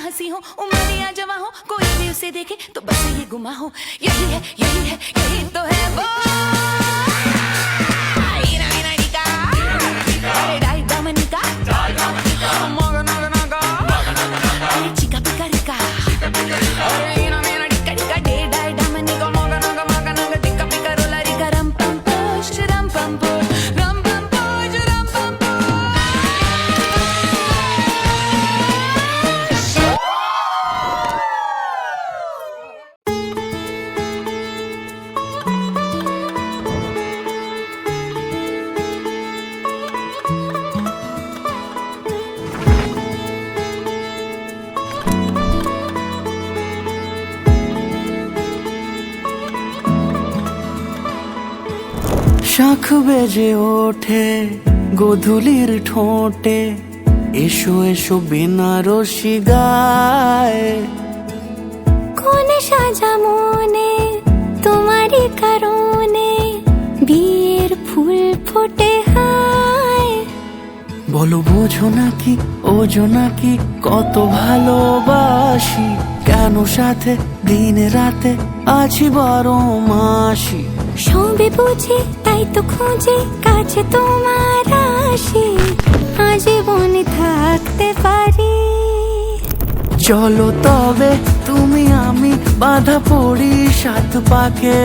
हंसी हो उमरिया जवा हो, कोई भी उसे देखे तो बस ये गुमा हो। यही है यही है यही तो है वो। हीरा हीरा निका, अरे डाई दामनिका, मोगा नागा नागा, अरे चिका पिका रिका, अरे हीरा हीरा निका निका, डे डाई दामनिका, मोगा नागा मोगा नागा, चिका पिका रोला रिका, रम पम पोश रम पम पोश, रम पम पोश रम पम पोश। শাখ বেজে ওঠে গোধূলির ঠোঁটে, এসো এসো বেনারসি গায়। কোনে সাজা মনে তোমারই কারণে, বিয়ের ফুল ফোটে হায়। বলো বোঝো নাকি ওজো নাকি কত ভালোবাসি, কেন সাথে দিনে রাতে আছি বারো মাসি। সবে বুঝি তাই তো খুঁজে কাছে তোমার আসি, আজীবনে থাকতে পারি। চলো তবে তুমি আমি বাধা পড়ি সাত পাকে,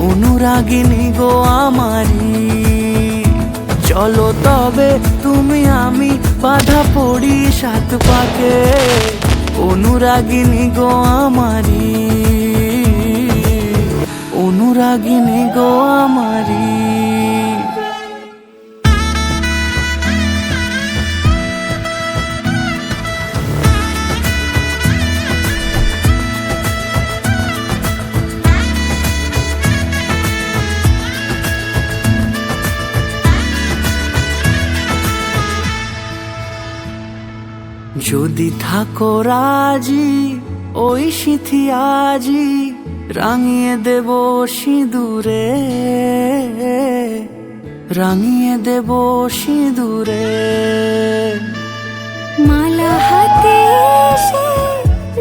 অনুরাগিনী গো আমারি। চলো তবে তুমি আমি বাধা পড়ি সাত পাকে, অনুরাগিনী গো আমারি, অনুরাগিনী গো আমারি। যদি থাকো রাজি ওই সিঁথি আজি, রাঙিয়ে দেব সিঁদুরে, রাঙিয়ে দেব সিঁদুরে। মালা হাতে এসে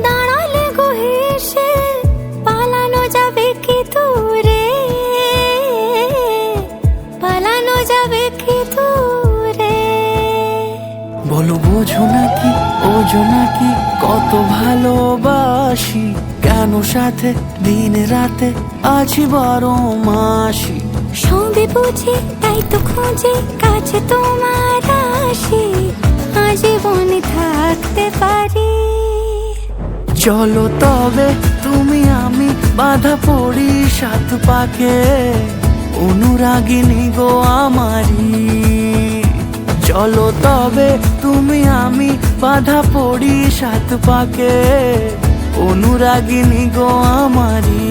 দাঁড়ালে গো হেসে, পালানো যাবে কি দূরে, পালানো যাবে কি দূরে। বলো বোঝো নাকি ওজো নাকি কত ভালোবাসি, কেন সাথে দিনে রাতে আছি বারো মাসি। সবে বুঝি তাই তো খুঁজে কাছে তোমার আসি, আজীবনে থাকতে পারি। চলো তবে তুমি আমি বাধা পড়ি সাত পাকে, অনুরাগিনী গো আমারি। চলো তবে তুমি আমি বাধা পড়ি সাত পাকে, অনুরাগিনী গো আমারি,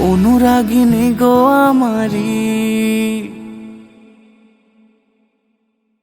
অনুরাগিনী গো আমারি।